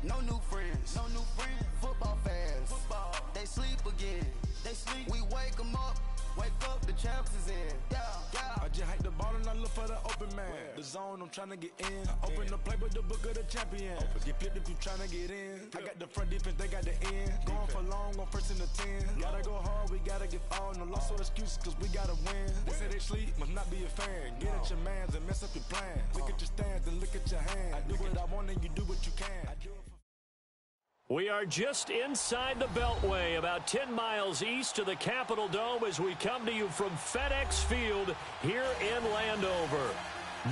No new friends. No new friends. Football fans. Football. They sleep again. They sleep. We wake them up. Wake up, the champs is in. Yeah, yeah. I just hike the ball and I look for the open man. The zone, I'm tryna get in. Open the playbook, the book of the champion. Get flipped if you tryna get in. I got the front defense, they got the end. Going for long, on first and the 10. Gotta go hard, we gotta give all. No loss or excuses, cause we gotta win. They say they sleep, must not be a fan. Get at your mans and mess up your plan. Look at your stands and look at your hand. I do what I want and you do what you can. We are just inside the Beltway, about 10 miles east of the Capitol Dome as we come to you from FedEx Field here in Landover.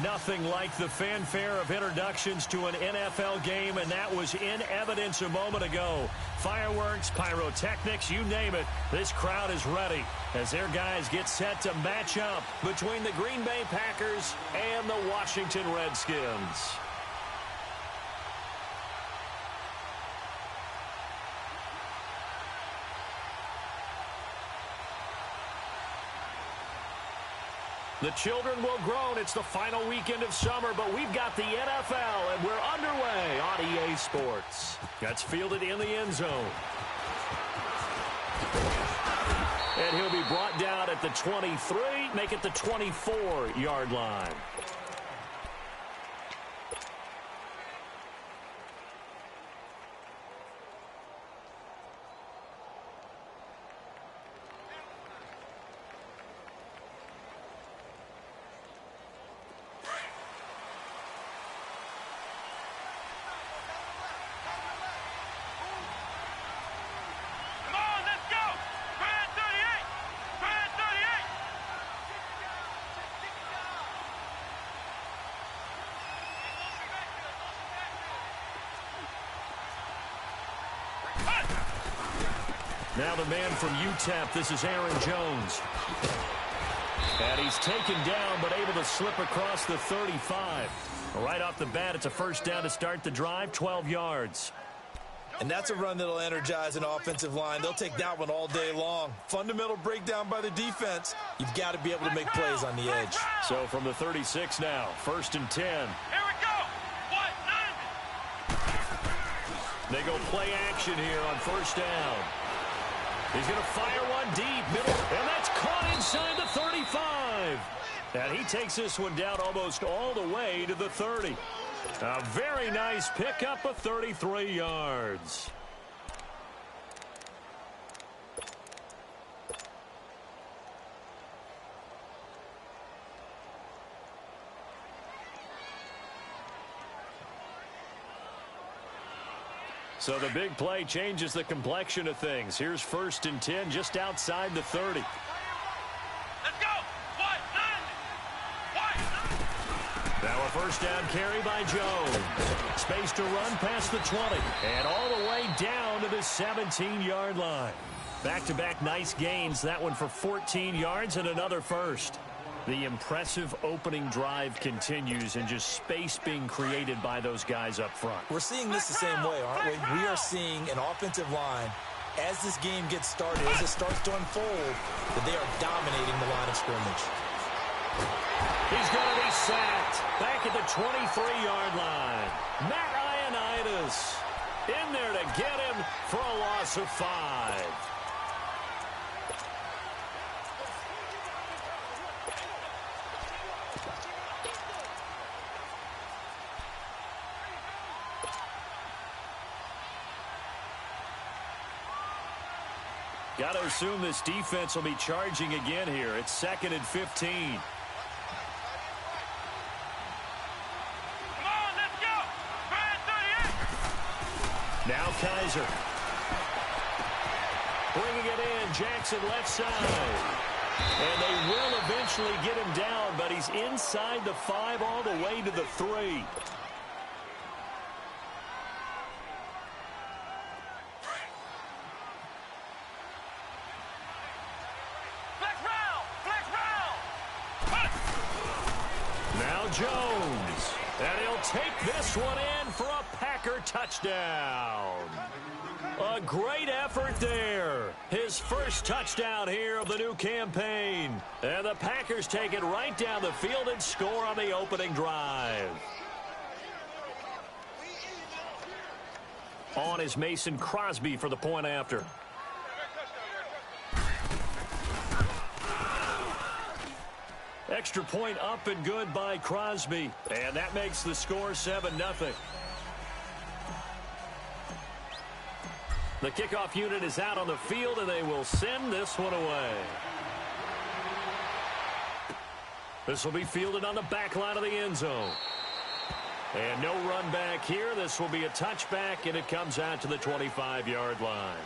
Nothing like the fanfare of introductions to an NFL game, and that was in evidence a moment ago. Fireworks, pyrotechnics, you name it, this crowd is ready as their guys get set to match up between the Green Bay Packers and the Washington Redskins. The children will groan. It's the final weekend of summer, but we've got the NFL, and we're underway on EA Sports. That's fielded in the end zone. And he'll be brought down at the 23, make it the 24-yard line. Now the man from UTEP, this is Aaron Jones. And he's taken down, but able to slip across the 35. Right off the bat, it's a first down to start the drive, 12 yards. And that's a run that'll energize an offensive line. They'll take that one all day long. Fundamental breakdown by the defense. You've got to be able to make plays on the edge. So from the 36 now, 1st and 10. Here we go. They go play action here on first down. He's going to fire one deep, middle, and that's caught inside the 35. And he takes this one down almost all the way to the 30. A very nice pickup of 33 yards. So the big play changes the complexion of things. Here's 1st and 10 just outside the 30. Let's go. Now a first down carry by Jones. Space to run past the 20. And all the way down to the 17-yard line. Back-to-back nice gains. That one for 14 yards and another first. The impressive opening drive continues and just space being created by those guys up front. We're seeing this the same way, aren't we? We are seeing an offensive line, as this game gets started, as it starts to unfold, that they are dominating the line of scrimmage. He's going to be sacked back at the 23-yard line. Matt Ioannidis in there to get him for a loss of 5. Got to assume this defense will be charging again here. It's 2nd and 15. Come on, let's go. Now Kaiser. Bringing it in. Jackson left side. And they will eventually get him down, but he's inside the 5 all the way to the 3. Jones, and he'll take this one in for a Packer touchdown. A great effort there. His first touchdown here of the new campaign. And the Packers take it right down the field and score on the opening drive. On is Mason Crosby for the point after. Extra point up and good by Crosby. And that makes the score 7-0. The kickoff unit is out on the field, and they will send this one away. This will be fielded on the back line of the end zone. And no run back here. This will be a touchback, and it comes out to the 25-yard line.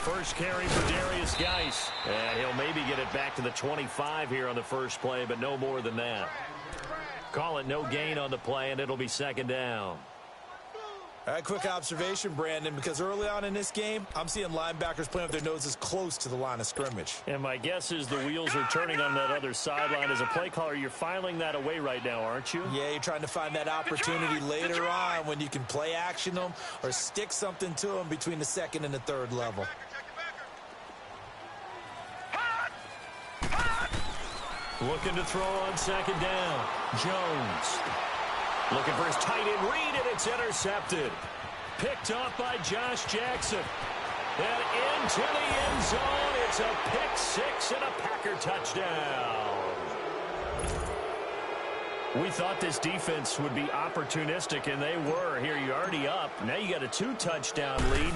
First carry for Darius Geis. And he'll maybe get it back to the 25 here on the first play, but no more than that. Call it no gain on the play, and it'll be second down. All right, quick observation, Brandon, because early on in this game, I'm seeing linebackers playing with their noses close to the line of scrimmage. And my guess is the wheels are turning on that other sideline. As a play caller, you're filing that away right now, aren't you? Yeah, you're trying to find that opportunity later on when you can play action them or stick something to them between the second and the third level. Looking to throw on second down. Jones. Looking for his tight end read, and it's intercepted. Picked up by Josh Jackson. And into the end zone. It's a pick six and a Packer touchdown. We thought this defense would be opportunistic, and they were. Here, you're already up. Now you got a 2-touchdown lead.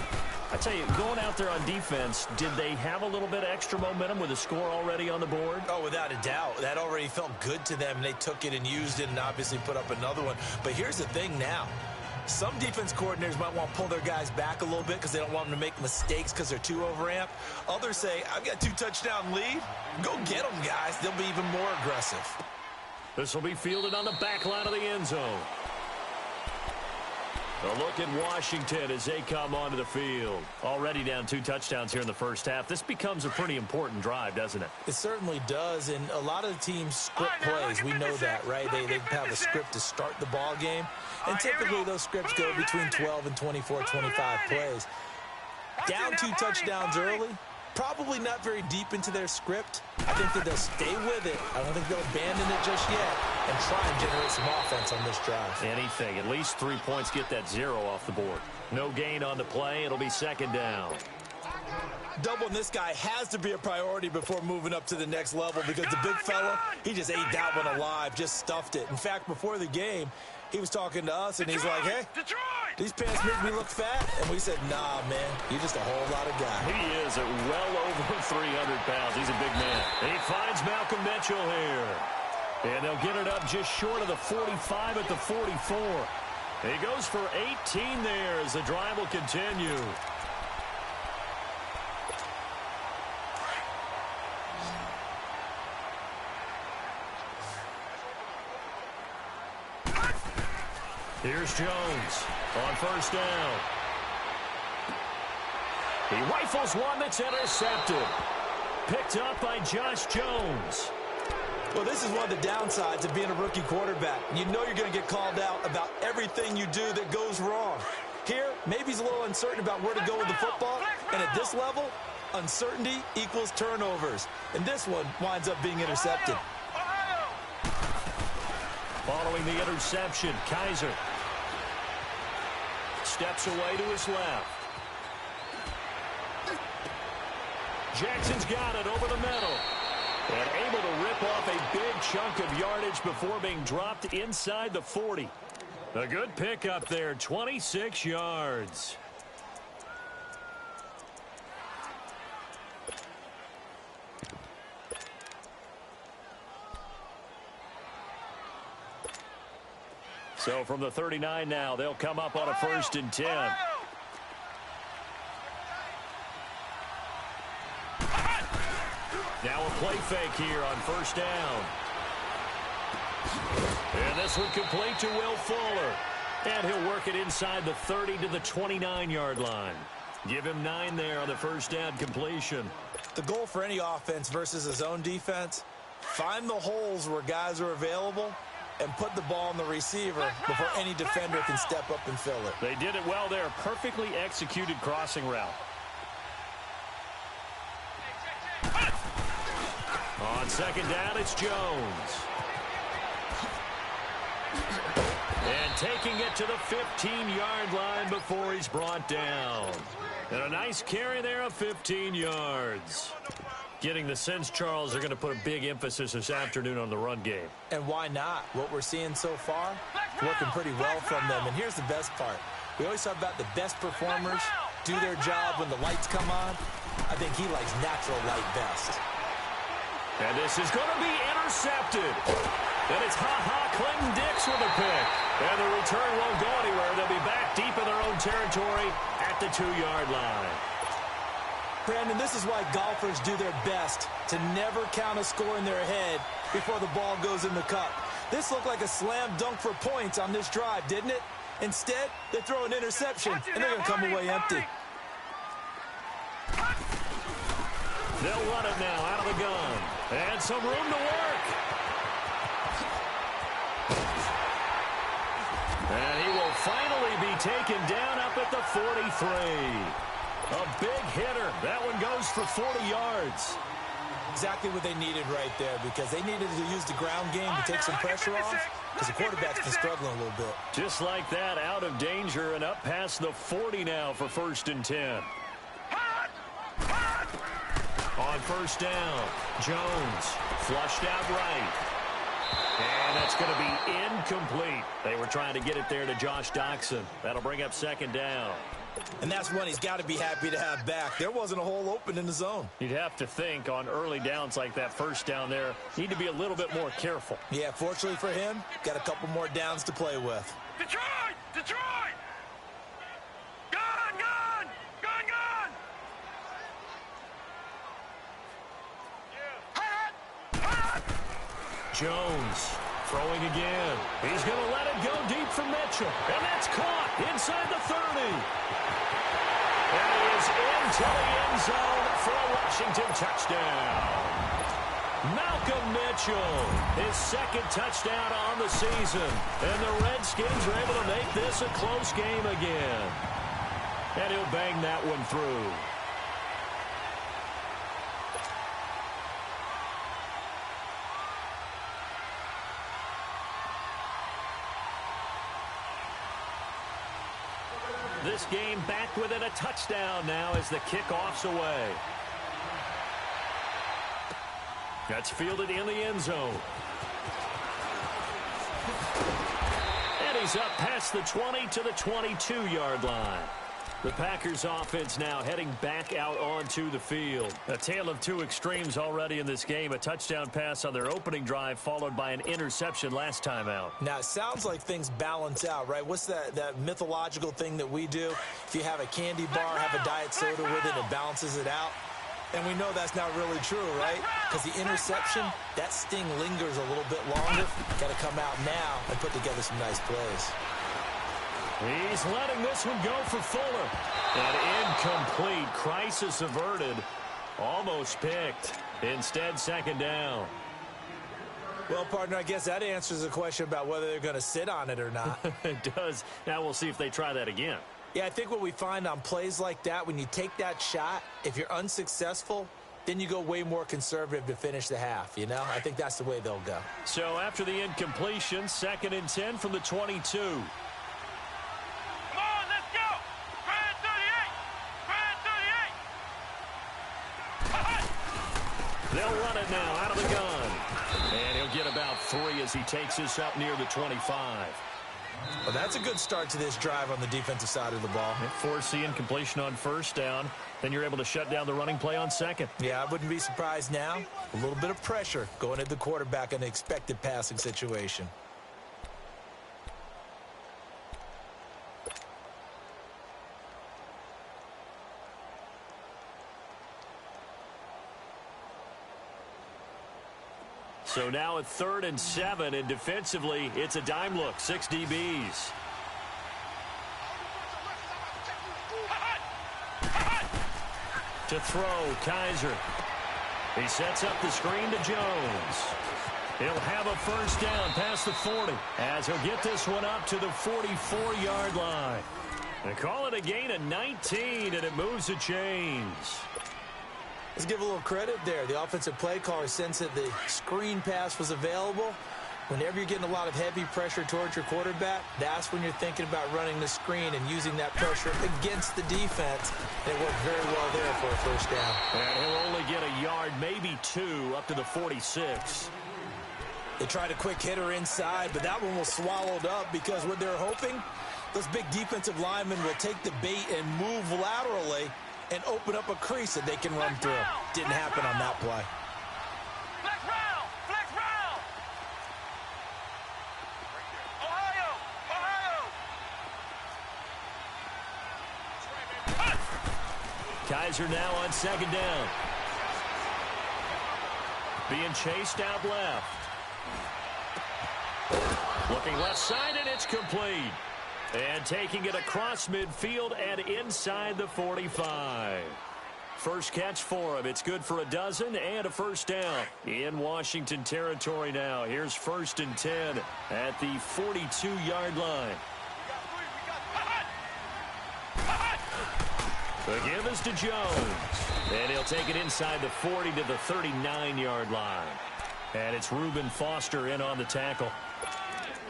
I tell you, going out there on defense, did they have a little bit of extra momentum with a score already on the board? Oh, without a doubt. That already felt good to them, and they took it and used it and obviously put up another one. But here's the thing now. Some defense coordinators might want to pull their guys back a little bit because they don't want them to make mistakes because they're too overamped. Others say, I've got a 2-touchdown lead. Go get them, guys. They'll be even more aggressive. This will be fielded on the back line of the end zone. A look at Washington as they come onto the field. Already down 2 touchdowns here in the first half. This becomes a pretty important drive, doesn't it? It certainly does, and a lot of the teams script plays. We know that, right? They have a script to start the ball game, and typically those scripts go between 12 and 24, 25 plays. Down 2 touchdowns early, probably not very deep into their script. I think that they'll stay with it. I don't think they'll abandon it just yet and try and generate some offense on this drive. Anything. At least 3 points, get that 0 off the board. No gain on the play. It'll be second down. Doubling this guy has to be a priority before moving up to the next level because the big fella, he just ate that one alive, just stuffed it. In fact, before the game, he was talking to us, and he's like, hey, these pants make me look fat. And we said, nah, man, you're just a whole lot of guy. He is at well over 300 pounds. He's a big man. He finds Malcolm Mitchell here. And they'll get it up just short of the 45 at the 44. He goes for 18 there as the drive will continue. Here's Jones on first down. He rifles one that's intercepted. Picked up by Josh Jones. Well, this is one of the downsides of being a rookie quarterback. You know you're going to get called out about everything you do that goes wrong. Here, maybe he's a little uncertain about where to go with the football. And at this level, uncertainty equals turnovers. And this one winds up being intercepted. Following the interception, Kaiser steps away to his left. Jackson's got it over the middle. And able to rip off a big chunk of yardage before being dropped inside the 40. A good pickup there, 26 yards. So from the 39 now, they'll come up on a 1st and 10. Now a play fake here on first down. And this one complete to Will Fuller. And he'll work it inside the 30 to the 29-yard line. Give him 9 there on the first down completion. The goal for any offense versus a zone defense, find the holes where guys are available and put the ball on the receiver before any defender can step up and fill it. They did it well there. Perfectly executed crossing route. On second down, it's Jones. And taking it to the 15-yard line before he's brought down. And a nice carry there of 15 yards. Getting the sense, Charles, they're going to put a big emphasis this afternoon on the run game. And why not? What we're seeing so far, working pretty well from them. And here's the best part. We always talk about the best performers do their job when the lights come on. I think he likes natural light best. And this is going to be intercepted. And it's Clinton Dix with a pick. And the return won't go anywhere. They'll be back deep in their own territory at the 2-yard line. Brandon, this is why golfers do their best to never count a score in their head before the ball goes in the cup. This looked like a slam dunk for points on this drive, didn't it? Instead, they throw an interception, and they're going to come away empty. They'll run it now out of the gun. And some room to work. And he will finally be taken down up at the 43. A big hitter. That one goes for 40 yards. Exactly what they needed right there, because they needed to use the ground game to take some pressure off, because the quarterback's been struggling a little bit. Just like that, out of danger and up past the 40 now for 1st and 10. On first down, Jones flushed out right. And that's going to be incomplete. They were trying to get it there to Josh Doxson. That'll bring up 2nd down. And that's one he's got to be happy to have back. There wasn't a hole open in the zone. You'd have to think on early downs like that, first down there, need to be a little bit more careful. Yeah, fortunately for him, got a couple more downs to play with. Detroit! Detroit! Gun! Gun! Gun! Gun! Jones throwing again. He's going to let it go deep for Mitchell. And that's caught inside the 30. And he is into the end zone for a Washington touchdown. Malcolm Mitchell, his 2nd touchdown on the season. And the Redskins are able to make this a close game again. And he'll bang that one through. This game back within a touchdown now as the kickoff's away. That's fielded in the end zone. And he's up past the 20 to the 22-yard line. The Packers offense now heading back out onto the field. A tale of two extremes already in this game. A touchdown pass on their opening drive followed by an interception last time out. Now, it sounds like things balance out, right? What's that mythological thing that we do? If you have a candy bar, have a diet soda with it, it balances it out. And we know that's not really true, right? Because the interception, that sting lingers a little bit longer. Got to come out now and put together some nice plays. He's letting this one go for Fuller. And incomplete. Crisis averted. Almost picked. Instead, 2nd down. Well, partner, I guess that answers the question about whether they're going to sit on it or not. It does. Now we'll see if they try that again. Yeah, I think what we find on plays like that, when you take that shot, if you're unsuccessful, then you go way more conservative to finish the half, you know? I think that's the way they'll go. So after the incompletion, 2nd and 10 from the 22. They'll run it now out of the gun. And he'll get about 3 as he takes this up near the 25. Well, that's a good start to this drive on the defensive side of the ball. Force the incompletion on first down. Then you're able to shut down the running play on 2nd. Yeah, I wouldn't be surprised now. A little bit of pressure going at the quarterback in an expected passing situation. So now a 3rd and 7, and defensively, it's a dime look, 6 DBs. To throw, Kaiser. He sets up the screen to Jones. He'll have a first down past the 40 as he'll get this one up to the 44-yard line. They call it a gain of 19, and it moves the chains. Let's give a little credit there. The offensive play caller sensed that the screen pass was available. Whenever you're getting a lot of heavy pressure towards your quarterback, that's when you're thinking about running the screen and using that pressure against the defense. And it worked very well there for a first down. And he'll only get a yard, maybe 2, up to the 46. They tried a quick hitter inside, but that one was swallowed up because what they're hoping, those big defensive linemen will take the bait and move laterally and open up a crease that they can run through. Didn't happen on that play. Flex round! Flex round! Ohio! Kaiser now on 2nd down. Being chased out left. Looking left side, and it's complete. And taking it across midfield and inside the 45. First catch for him. It's good for a dozen and a first down in Washington territory now. Here's 1st and 10 at the 42-yard line. The give is to Jones. And he'll take it inside the 40 to the 39-yard line. And it's Reuben Foster in on the tackle.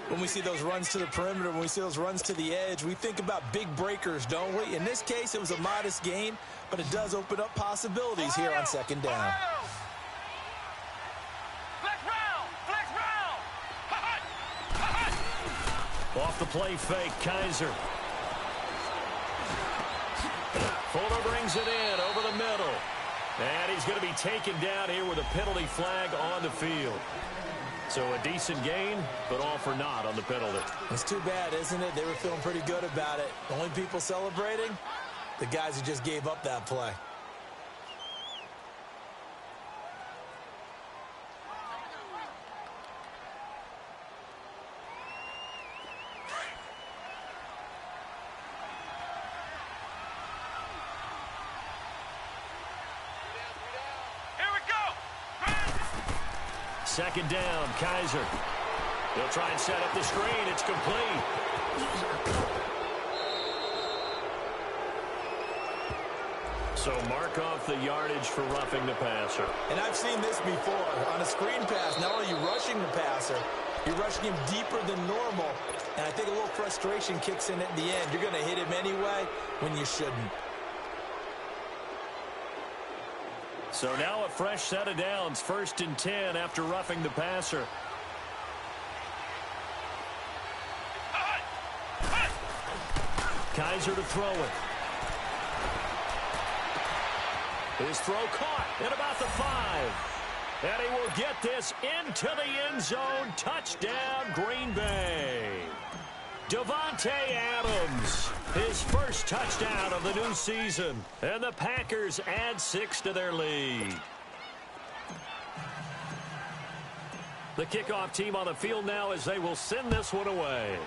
When we see those runs to the perimeter, when we see those runs to the edge, we think about big breakers, don't we? In this case, it was a modest gain, but it does open up possibilities here on 2nd down. Flex round! Flex round! Off the play fake, Kaiser. Fuller brings it in over the middle. And he's going to be taken down here with a penalty flag on the field. So a decent gain, but all for naught on the penalty. It's too bad, isn't it? They were feeling pretty good about it. The only people celebrating, the guys who just gave up that play. Second down, Kaiser. He'll try and set up the screen. It's complete. So mark off the yardage for roughing the passer. And I've seen this before. On a screen pass, not only are you rushing the passer, you're rushing him deeper than normal. And I think a little frustration kicks in at the end. You're going to hit him anyway when you shouldn't. So now a fresh set of downs, 1st and 10 after roughing the passer. Kaiser to throw it. His throw caught at about the 5. And he will get this into the end zone. Touchdown, Green Bay. Davante Adams, his first touchdown of the new season. And the Packers add 6 to their lead. The kickoff team on the field now as they will send this one away.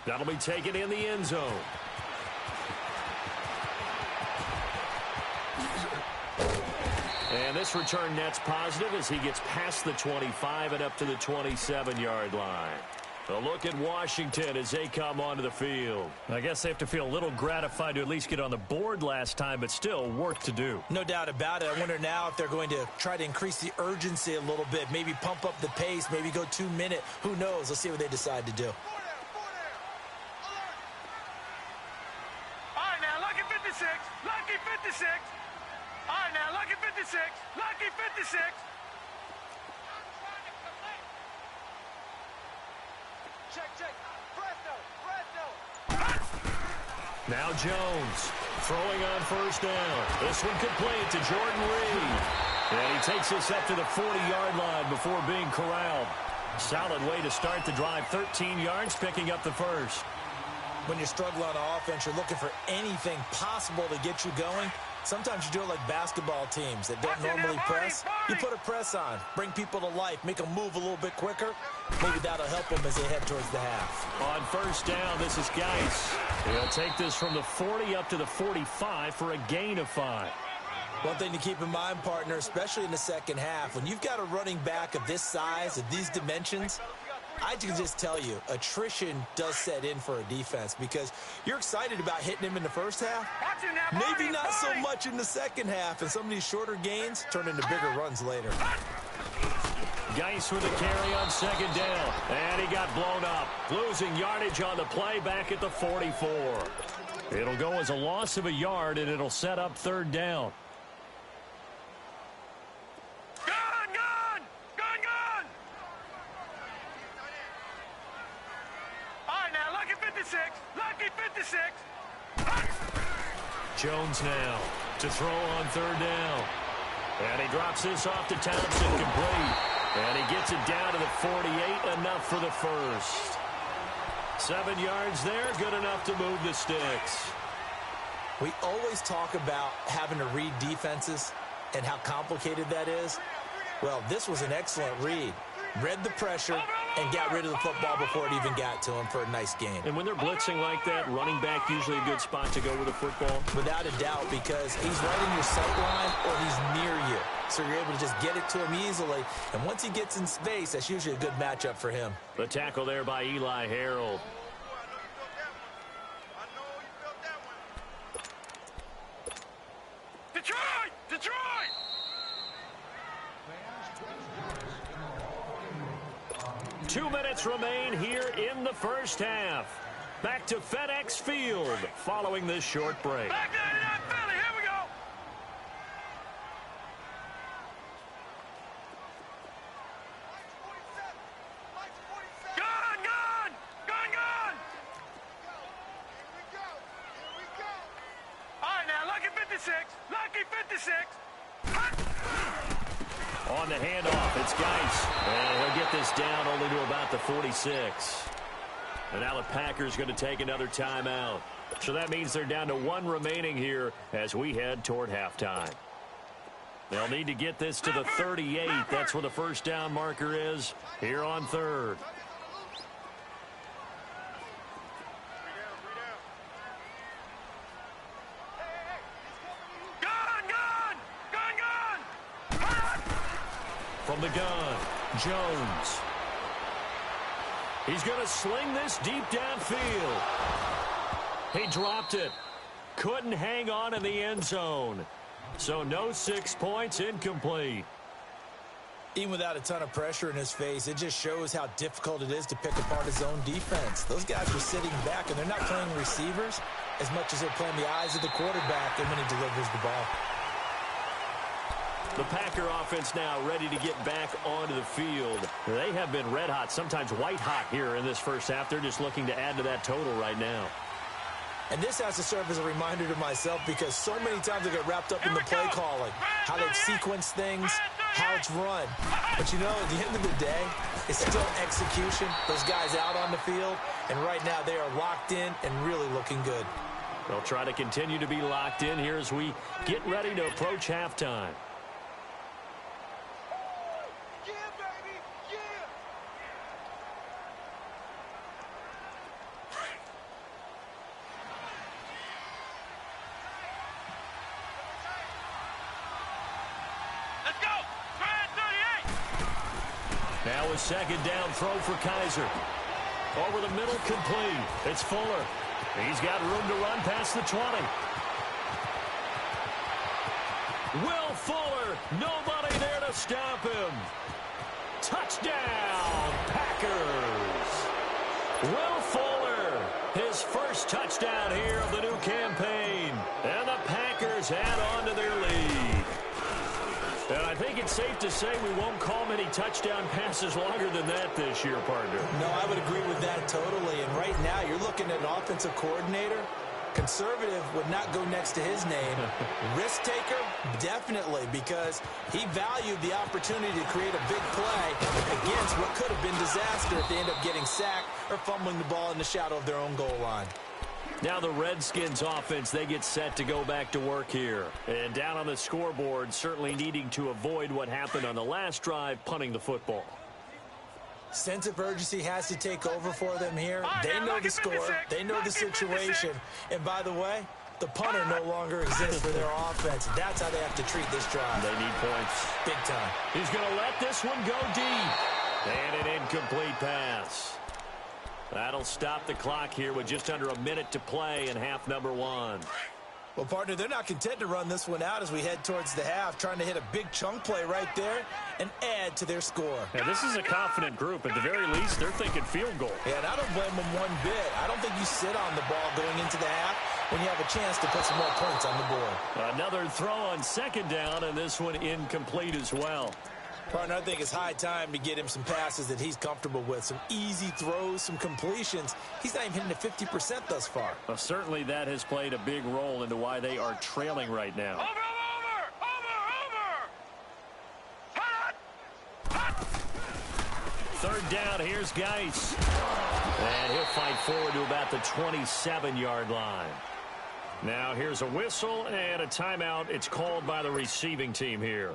That'll be taken in the end zone. And this return net's positive as he gets past the 25 and up to the 27-yard line. A look at Washington as they come onto the field. I guess they have to feel a little gratified to at least get on the board last time, but still work to do. No doubt about it. I wonder now if they're going to try to increase the urgency a little bit, maybe pump up the pace, maybe go 2-minute. Who knows? Let's see what they decide to do. All right, now, lucky 56. Lucky 56. All right, now, lucky 56. Lucky 56. Check. Presto. Now Jones throwing on first down. This one complete to Jordan Reed. And he takes this up to the 40-yard line before being corralled. Solid way to start the drive. 13 yards, picking up the first. When you're struggling on offense, you're looking for anything possible to get you going. Sometimes you do it like basketball teams that don't normally press. You put a press on, bring people to life, make them move a little bit quicker. Maybe that'll help them as they head towards the half. On first down, this is Geis. He'll take this from the 40 up to the 45 for a gain of 5. One thing to keep in mind, partner, especially in the second half, when you've got a running back of this size, of these dimensions, I can just tell you, attrition does set in for a defense because you're excited about hitting him in the first half. Maybe not so much in the second half, and some of these shorter gains turn into bigger runs later. Geis with a carry on second down, and he got blown up. Losing yardage on the play back at the 44. It'll go as a loss of a yard, and it'll set up third down. Lucky 56. Jones now to throw on third down. And he drops this off to Townsend, complete. And he gets it down to the 48, enough for the first. 7 yards there, good enough to move the sticks. We always talk about having to read defenses and how complicated that is. Well, this was an excellent read. Read the pressure and got rid of the football before it even got to him for a nice gain. And when they're blitzing like that, running back usually a good spot to go with the football? Without a doubt, because he's right in your sight line or he's near you. So you're able to just get it to him easily. And once he gets in space, that's usually a good matchup for him. The tackle there by Eli Harold. Detroit! Detroit! 2 minutes remain here in the first half. Back to FedEx Field following this short break. Back to Philly, here we go. Gun, gun! Gun, gun! All right, now, Lucky 56. Lucky 56. On the handoff, it's Geis. And he'll get this down only to about the 46. And now the Packers going to take another timeout. So that means they're down to 1 remaining here as we head toward halftime. They'll need to get this to the 38. That's where the first down marker is here on third. From the gun, Jones. He's going to sling this deep downfield. He dropped it. Couldn't hang on in the end zone. So no 6 points, incomplete. Even without a ton of pressure in his face, it just shows how difficult it is to pick apart his own defense. Those guys are sitting back, and they're not playing receivers as much as they're playing the eyes of the quarterback and when he delivers the ball. The Packer offense now ready to get back onto the field. They have been red hot, sometimes white hot here in this first half. They're just looking to add to that total right now. And this has to serve as a reminder to myself because so many times I get wrapped up in the play calling, how they sequence things, how it's run. But you know, at the end of the day, it's still execution. Those guys out on the field, and right now they are locked in and really looking good. They'll try to continue to be locked in here as we get ready to approach halftime. Now a second down throw for Kaiser. Over the middle, complete. It's Fuller. He's got room to run past the 20. Will Fuller, nobody there to stop him. Touchdown, Packers. Will Fuller, his first touchdown here of the new campaign. And the Packers add on to their lead. And I think it's safe to say we won't call many touchdown passes longer than that this year, partner. No, I would agree with that totally. And right now, you're looking at an offensive coordinator. Conservative would not go next to his name. Risk taker, definitely, because he valued the opportunity to create a big play against what could have been disaster if they end up getting sacked or fumbling the ball in the shadow of their own goal line. Now the Redskins offense, they get set to go back to work here. And down on the scoreboard, certainly needing to avoid what happened on the last drive, punting the football. Sense of urgency has to take over for them here. They know the score. They know the situation. And by the way, the punter no longer exists for their offense. That's how they have to treat this drive. They need points. Big time. He's going to let this one go deep. And an incomplete pass. That'll stop the clock here with just under a minute to play in half number 1. Well, partner, they're not content to run this one out as we head towards the half, trying to hit a big chunk play right there and add to their score. Yeah, this is a confident group. At the very least, they're thinking field goal. Yeah, and I don't blame them one bit. I don't think you sit on the ball going into the half when you have a chance to put some more points on the board. Another throw on second down, and this one incomplete as well. Partner, I think it's high time to get him some passes that he's comfortable with. Some easy throws, some completions. He's not even hitting at 50% thus far. Well, certainly that has played a big role into why they are trailing right now. Over! Hot! Hot! Third down, here's Geis. And he'll fight forward to about the 27-yard line. Now here's a whistle and a timeout. It's called by the receiving team here,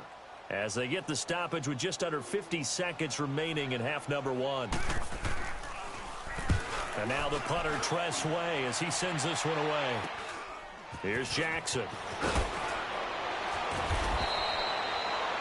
as they get the stoppage with just under 50 seconds remaining in half number 1. And now the punter, Tress Way, as he sends this one away. Here's Jackson.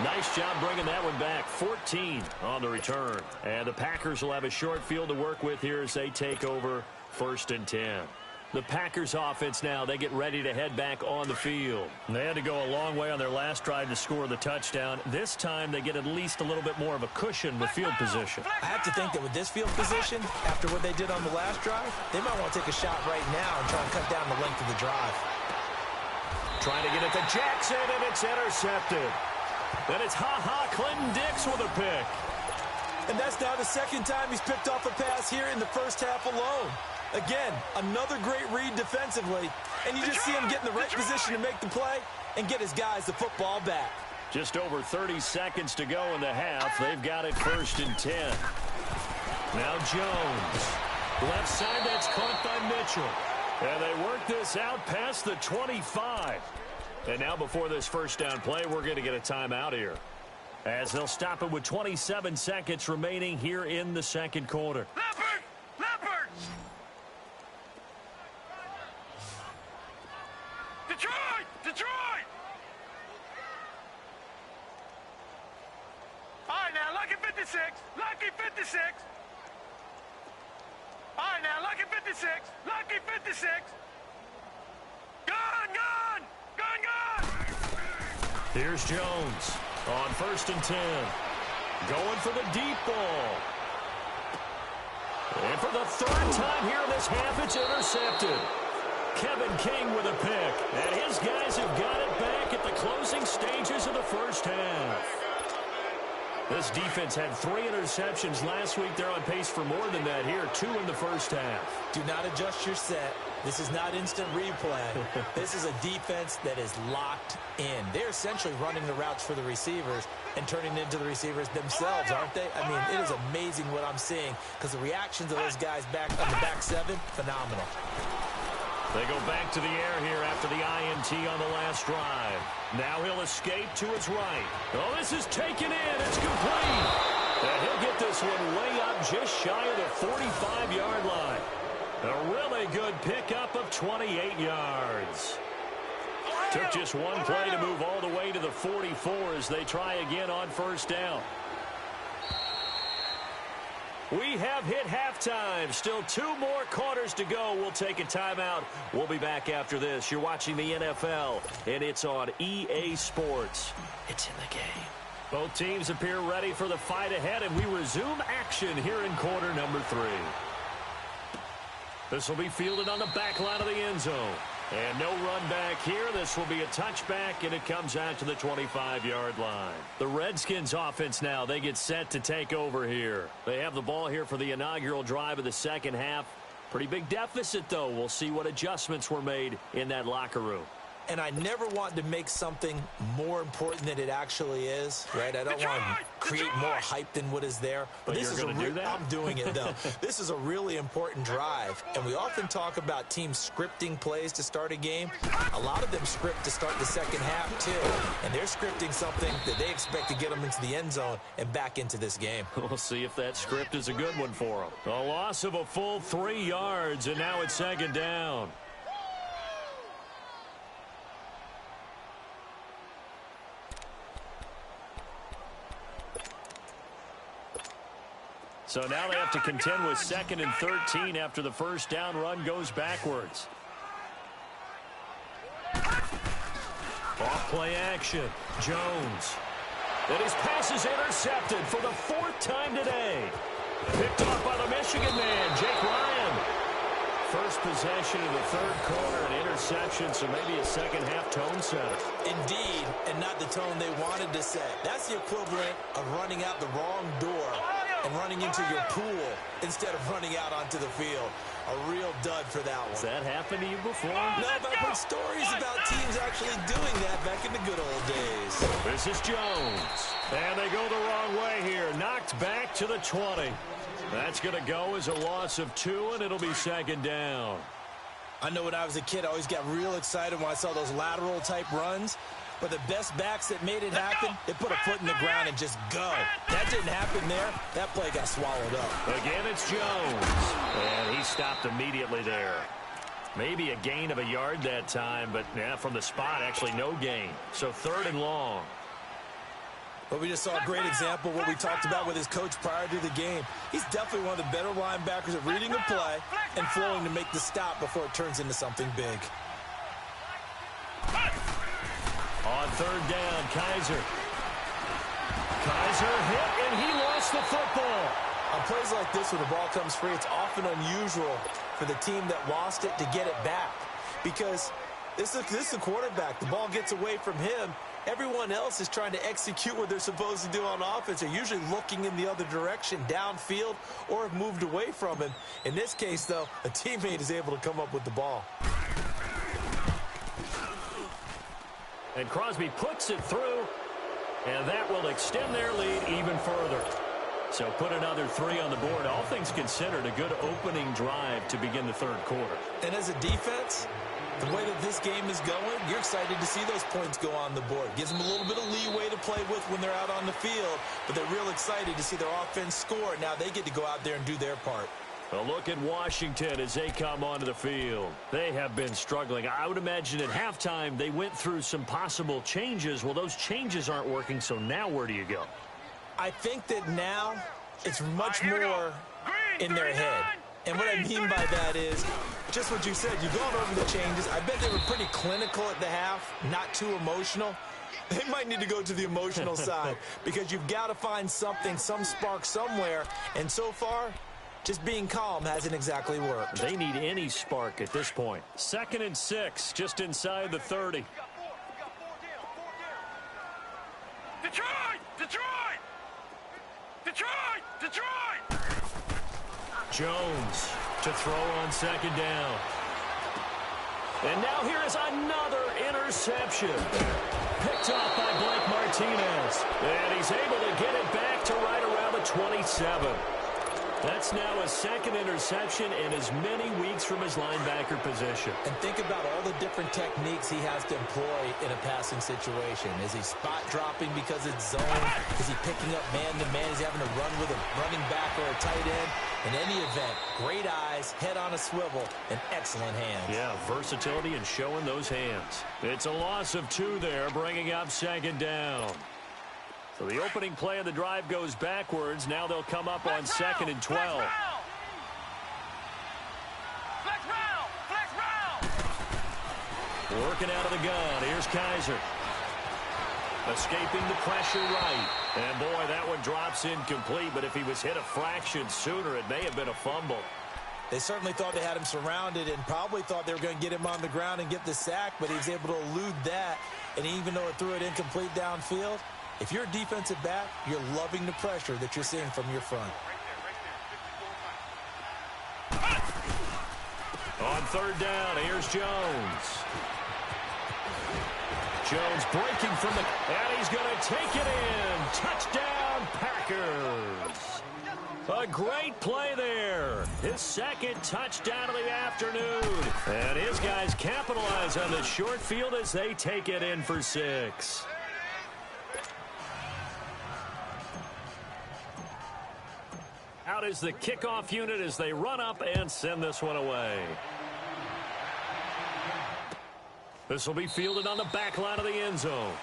Nice job bringing that one back. 14 on the return. And the Packers will have a short field to work with here as they take over 1st and 10. The Packers offense now, they get ready to head back on the field. They had to go a long way on their last drive to score the touchdown. This time they get at least a little bit more of a cushion with field position. I have to think that with this field position, after what they did on the last drive, they might want to take a shot right now and try and cut down the length of the drive. Trying to get it to Jackson, and it's intercepted. Then it's Clinton Dix with a pick. And that's now the second time he's picked off a pass here in the first half alone. Again, another great read defensively, and you just see him get in the right position to make the play and get his guys the football back. Just over 30 seconds to go in the half. They've got it 1st and 10. Now Jones. Left side, that's caught by Mitchell. And they work this out past the 25. And now before this first down play, we're going to get a timeout here, as they'll stop it with 27 seconds remaining here in the second quarter. Leopard! Detroit! All right, now, Lucky 56. All right, now, Lucky 56. Gun! Here's Jones on 1st and 10. Going for the deep ball. And for the third time here in this half, it's intercepted. Kevin King with a pick. And his guys have got it back at the closing stages of the first half. This defense had 3 interceptions last week. They're on pace for more than that here. 2 in the first half. Do not adjust your set. This is not instant replay. This is a defense that is locked in. They're essentially running the routes for the receivers and turning into the receivers themselves, aren't they? I mean, it is amazing what I'm seeing, because the reactions of those guys back on the back 7, phenomenal. They go back to the air here after the INT on the last drive. Now he'll escape to his right. Oh, this is taken in. It's complete. And he'll get this one way up just shy of the 45-yard line. A really good pickup of 28 yards. Took just one play to move all the way to the 44 as they try again on first down. We have hit halftime. Still 2 more quarters to go. We'll take a timeout. We'll be back after this. You're watching the NFL, and it's on EA Sports. It's in the game. Both teams appear ready for the fight ahead, and we resume action here in quarter number 3. This will be fielded on the back line of the end zone. And no run back here. This will be a touchback, and it comes out to the 25-yard line. The Redskins offense now, they get set to take over here. They have the ball here for the inaugural drive of the second half. Pretty big deficit, though. We'll see what adjustments were made in that locker room. and I never want to make something more important than it actually is, right? I don't want to create more hype than what is there. But this you're is going to do that? I'm doing it, though. This is a really important drive, and we often talk about teams scripting plays to start a game. A lot of them script to start the second half, too, and they're scripting something that they expect to get them into the end zone and back into this game. We'll see if that script is a good one for them. A loss of a full 3 yards, and now it's second down. So now they have to contend with 2nd and 13 after the first down run goes backwards. Off play action. Jones. And his pass is intercepted for the 4th time today. Picked off by the Michigan man, Jake Ryan. First possession of the 3rd quarter, an interception, so maybe a second-half tone setter. Indeed, and not the tone they wanted to set. That's the equivalent of running out the wrong door and running into your pool instead of running out onto the field. A real dud for that one. Has that happened to you before? No, but I've heard stories about teams actually doing that back in the good old days. This is Jones. And they go the wrong way here. Knocked back to the 20. That's going to go as a loss of 2, and it'll be second down. I know when I was a kid, I always got real excited when I saw those lateral-type runs. But the best backs that made it happen, they put a foot in the ground and just go. That didn't happen there. That play got swallowed up. Again, it's Jones. And he stopped immediately there. Maybe a gain of a yard that time, but yeah, from the spot, actually no gain. So 3rd and long. But we just saw a great example of what we talked about with his coach prior to the game. He's definitely one of the better linebackers at reading a play and flowing to make the stop before it turns into something big. On 3rd down, Kaiser. Kaiser hit, and he lost the football. On plays like this, when the ball comes free, it's often unusual for the team that lost it to get it back. Because this is the quarterback. The ball gets away from him. Everyone else is trying to execute what they're supposed to do on offense. They're usually looking in the other direction, downfield, or have moved away from him. In this case, though, a teammate is able to come up with the ball. And Crosby puts it through, and that will extend their lead even further. So put another 3 on the board. All things considered, a good opening drive to begin the 3rd quarter. And as a defense, the way that this game is going, you're excited to see those points go on the board. Gives them a little bit of leeway to play with when they're out on the field, but they're real excited to see their offense score. Now they get to go out there and do their part. A look at Washington as they come onto the field. They have been struggling. I would imagine at halftime they went through some possible changes. Well, those changes aren't working, so now where do you go? I think that now it's much more in their head. And what I mean by that is just what you said. You've gone over the changes. I bet they were pretty clinical at the half, not too emotional. They might need to go to the emotional side because you've got to find something, some spark somewhere. And so far, just being calm hasn't exactly worked. They need any spark at this point. 2nd and 6, just inside the 30. Detroit! Detroit! Detroit! Detroit! Jones to throw on 2nd down. And now here is another interception. Picked off by Blake Martinez. And he's able to get it back to right around the 27. That's now a 2nd interception in as many weeks from his linebacker position. And think about all the different techniques he has to employ in a passing situation. Is he spot dropping because it's zone? Is he picking up man-to-man? Is he having to run with a running back or a tight end? In any event, great eyes, head on a swivel, and excellent hands. Yeah, versatility and showing those hands. It's a loss of 2 there, bringing up 2nd down. So the opening play of the drive goes backwards. Now they'll come up on 2nd and 12. Working out of the gun. Here's Kaiser. Escaping the pressure right. And boy, that one drops incomplete. But if he was hit a fraction sooner, it may have been a fumble. They certainly thought they had him surrounded and probably thought they were going to get him on the ground and get the sack, but he was able to elude that. And even though it threw it incomplete downfield, if you're a defensive back, you're loving the pressure that you're seeing from your front. On 3rd down, here's Jones. Jones breaking from the... And he's going to take it in. Touchdown, Packers. A great play there. His second touchdown of the afternoon. And his guys capitalize on the short field as they take it in for 6. Out is the kickoff unit as they run up and send this one away. This will be fielded on the back line of the end zone.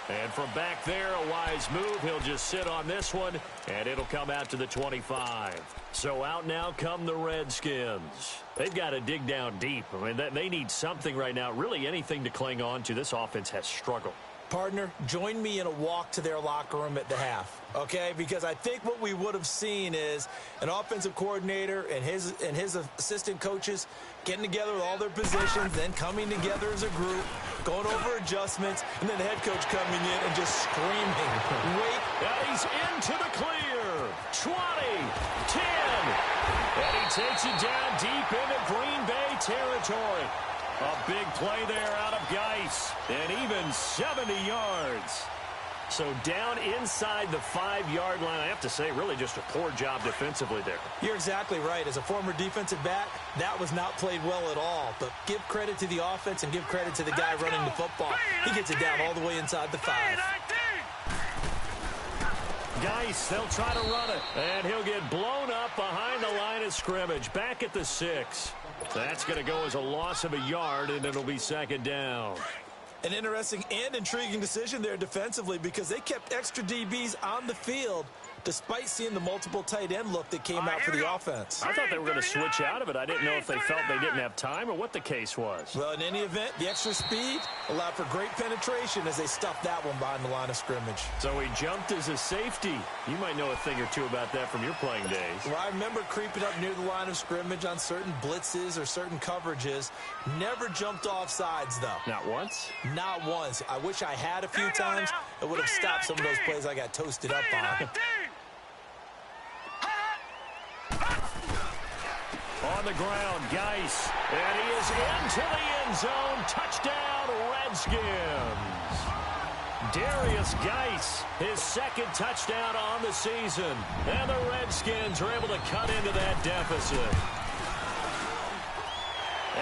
And from back there, a wise move. He'll just sit on this one, and it'll come out to the 25. So out now come the Redskins. They've got to dig down deep. I mean, they need something right now, really anything to cling on to. This offense has struggled. Partner, join me in a walk to their locker room at the half, okay? Because I think what we would have seen is an offensive coordinator and his assistant coaches getting together with all their positions, then coming together as a group, going over adjustments, and then the head coach coming in and just screaming, wait. And he's into the clear. 20, 10, and he takes it down deep into Green Bay territory. A big play there out of Geis, and even 70 yards. So down inside the 5-yard line, I have to say, really just a poor job defensively there. You're exactly right. As a former defensive back, that was not played well at all. But give credit to the offense and give credit to the guy running the football. He gets it down all the way inside the 5. Geis, they'll try to run it, and he'll get blown up behind the line of scrimmage, back at the 6. That's going to go as a loss of a yard, and it'll be second down. An interesting and intriguing decision there defensively because they kept extra DBs on the field despite seeing the multiple tight end look that came out for the offense. I thought they were going to switch out of it. I didn't know if they felt they didn't have time or what the case was. Well, in any event, the extra speed allowed for great penetration as they stuffed that one behind the line of scrimmage. So he jumped as a safety. You might know a thing or two about that from your playing days. Well, I remember creeping up near the line of scrimmage on certain blitzes or certain coverages. Never jumped off sides, though. Not once? Not once. I wish I had a few times. It would have stopped some of those plays I got toasted up on. On the ground, Geis, and he is into the end zone. Touchdown, Redskins. Darius Geis, his second touchdown on the season. And the Redskins are able to cut into that deficit.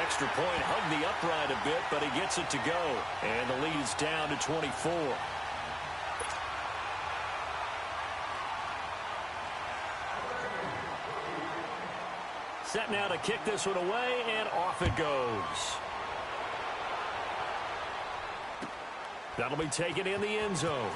Extra point hugged the upright a bit, but he gets it to go. And the lead is down to 24. Set now to kick this one away, and off it goes. That'll be taken in the end zone.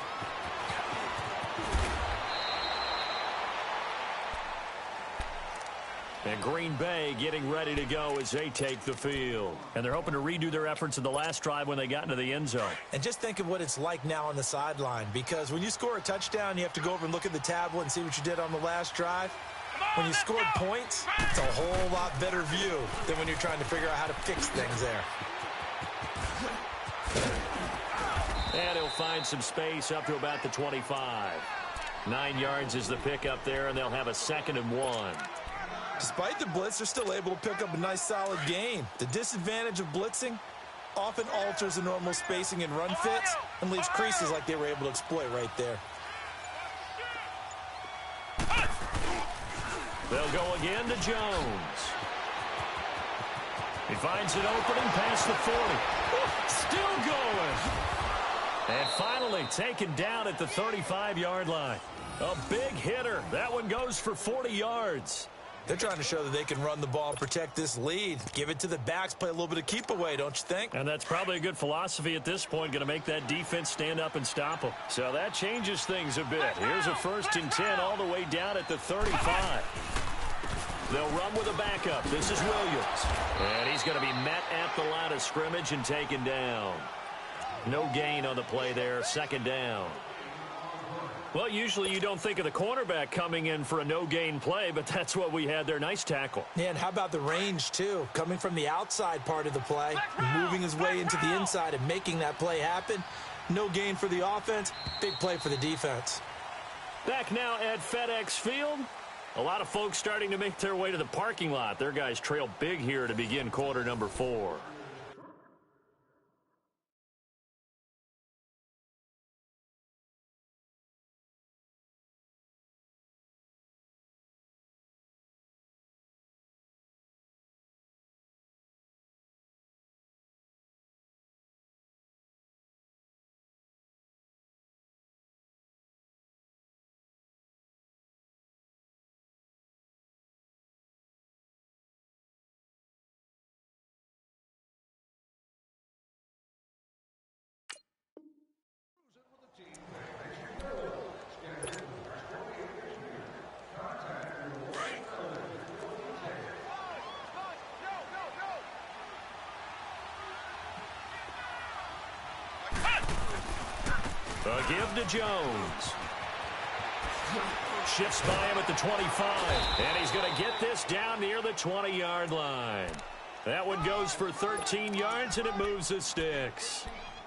And Green Bay getting ready to go as they take the field. And they're hoping to redo their efforts in the last drive when they got into the end zone. And just think of what it's like now on the sideline, because when you score a touchdown, you have to go over and look at the tablet and see what you did on the last drive. When you scored points, it's a whole lot better view than when you're trying to figure out how to fix things there. And he'll find some space up to about the 25. 9 yards is the pickup there, and they'll have a 2nd and 1. Despite the blitz, they're still able to pick up a nice solid gain. The disadvantage of blitzing often alters the normal spacing and run fits and leaves creases like they were able to exploit right there. They'll go again to Jones. He finds an opening past the 40. Still going. And finally taken down at the 35-yard line. A big hitter. That one goes for 40 yards. They're trying to show that they can run the ball and protect this lead. Give it to the backs, play a little bit of keep away, don't you think? And that's probably a good philosophy at this point, going to make that defense stand up and stop them. So that changes things a bit. Here's a 1st and 10 all the way down at the 35. They'll run with a backup. This is Williams. And he's going to be met at the line of scrimmage and taken down. No gain on the play there, 2nd down. Well, usually you don't think of the cornerback coming in for a no-gain play, but that's what we had there. Nice tackle. Yeah, and how about the range, too? Coming from the outside part of the play, moving his way into the inside and making that play happen. No gain for the offense, big play for the defense. Back now at FedEx Field. A lot of folks starting to make their way to the parking lot. Their guys trail big here to begin quarter number 4. A give to Jones. Shifts by him at the 25. And he's going to get this down near the 20-yard line. That one goes for 13 yards, and it moves the sticks.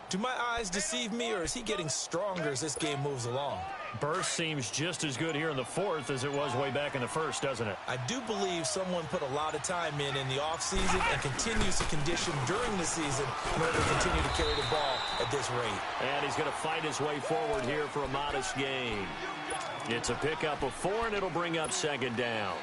Do my eyes deceive me, or is he getting stronger as this game moves along? Burst seems just as good here in the fourth as it was way back in the first, doesn't it? I do believe someone put a lot of time in the offseason and continues to condition during the season in order to continue to carry the ball at this rate. And he's going to fight his way forward here for a modest gain. It's a pickup of 4, and it'll bring up second down.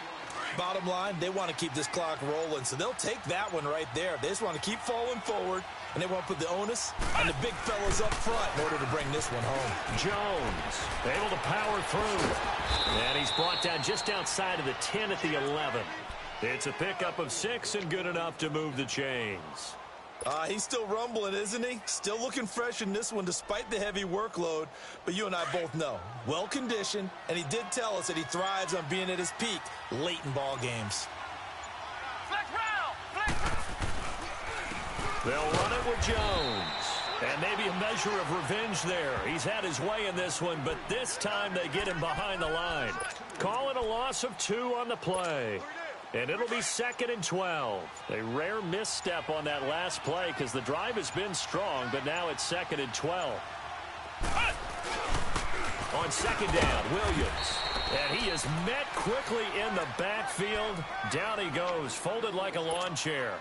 Bottom line, they want to keep this clock rolling, so they'll take that one right there. They just want to keep falling forward, and they want to put the onus on the big fellas up front in order to bring this one home. Jones able to power through. And he's brought down just outside of the 10 at the 11. It's a pickup of 6 and good enough to move the chains. He's still rumbling, isn't he? Still looking fresh in this one despite the heavy workload. But you and I both know, well-conditioned, and he did tell us that he thrives on being at his peak late in ball games. They'll run it with Jones. And maybe a measure of revenge there. He's had his way in this one, but this time they get him behind the line. Call it a loss of 2 on the play. And it'll be 2nd and 12. A rare misstep on that last play because the drive has been strong, but now it's 2nd and 12. On second down, Williams. And he is met quickly in the backfield. Down he goes, folded like a lawn chair.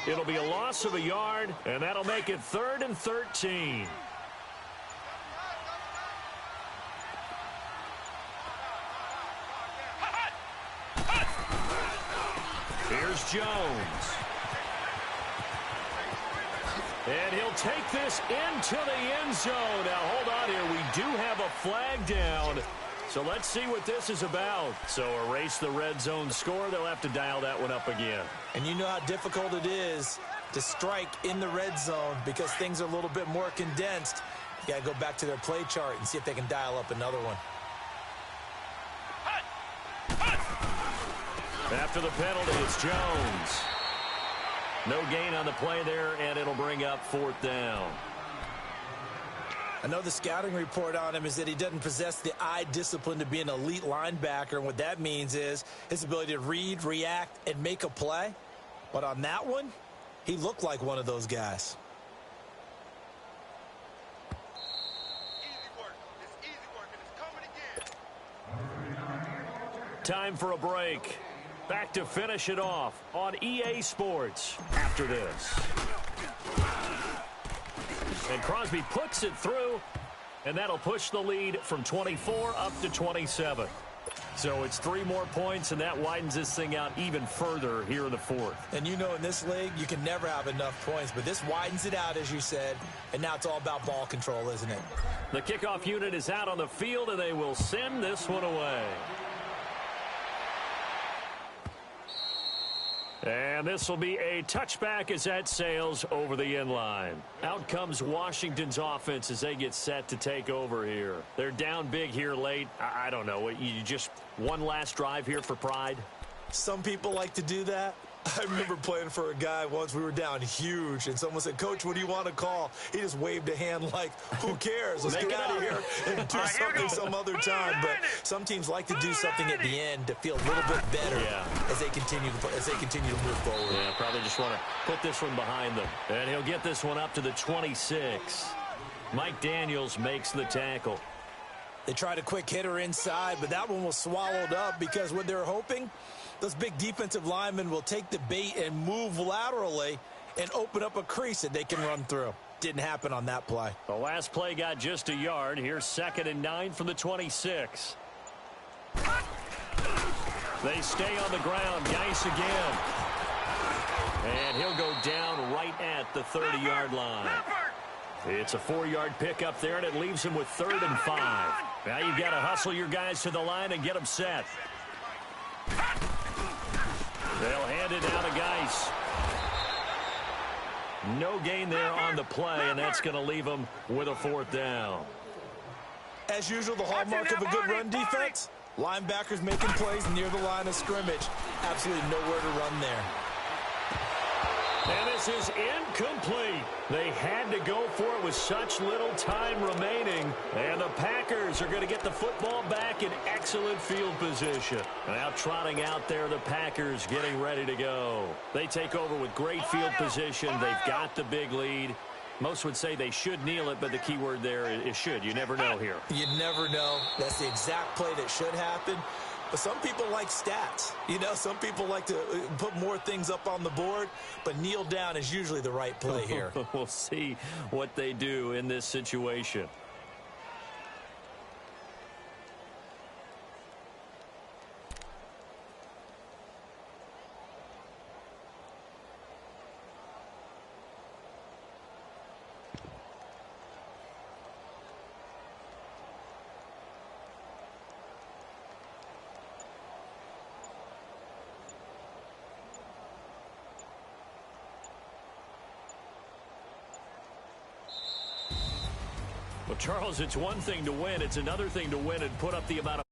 It'll be a loss of a yard, and that'll make it 3rd and 13. Here's Jones. And he'll take this into the end zone. Now, hold on here. We do have a flag down. So let's see what this is about. So erase the red zone score. They'll have to dial that one up again. And you know how difficult it is to strike in the red zone because things are a little bit more condensed. You got to go back to their play chart and see if they can dial up another one. After the penalty, it's Jones. No gain on the play there, and it'll bring up 4th down. I know the scouting report on him is that he doesn't possess the eye discipline to be an elite linebacker, and what that means is his ability to read, react, and make a play. But on that one, he looked like one of those guys. Easy work. It's easy work, and it's coming again. Time for a break. Back to finish it off on EA Sports after this. And Crosby puts it through, and that'll push the lead from 24 up to 27. So it's 3 more points, and that widens this thing out even further here in the 4th. And you know in this league, you can never have enough points, but this widens it out, as you said, and now it's all about ball control, isn't it? The kickoff unit is out on the field, and they will send this one away. And this will be a touchback as that sails over the end line. Out comes Washington's offense as they get set to take over here. They're down big here late. I don't know. You just one last drive here for pride? Some people like to do that. I remember playing for a guy once. We were down huge, and someone said, "Coach, what do you want to call?" He just waved a hand like, who cares? Let's get out of here and do something some other time. But some teams like to do something at the end to feel a little bit better as they continue to move forward. Yeah, probably just want to put this one behind them. And he'll get this one up to the 26. Mike Daniels makes the tackle. They tried a quick hitter inside, but that one was swallowed up because what they're hoping, those big defensive linemen will take the bait and move laterally and open up a crease that they can run through. Didn't happen on that play. The last play got just a yard. Here's 2nd and 9 from the 26. They stay on the ground. Geis again. And he'll go down right at the 30-yard line. It's a 4-yard pickup there, and it leaves him with 3rd and 5. Now you've got to hustle your guys to the line and get them set. They'll hand it down to Geis. No gain there on the play, and that's going to leave them with a 4th down. As usual, the hallmark of a good run defense, linebackers making plays near the line of scrimmage. Absolutely nowhere to run there. And this is incomplete. They had to go for it with such little time remaining. And the Packers are going to get the football back in excellent field position. Now trotting out there, the Packers getting ready to go. They take over with great field position. They've got the big lead. Most would say they should kneel it, but the key word there is should. You never know here. You never know. That's the exact play that should happen. But some people like stats. You know, some people like to put more things up on the board, but kneel down is usually the right play here. We'll see what they do in this situation. Well, Charles, it's one thing to win. It's another thing to win and put up the amount of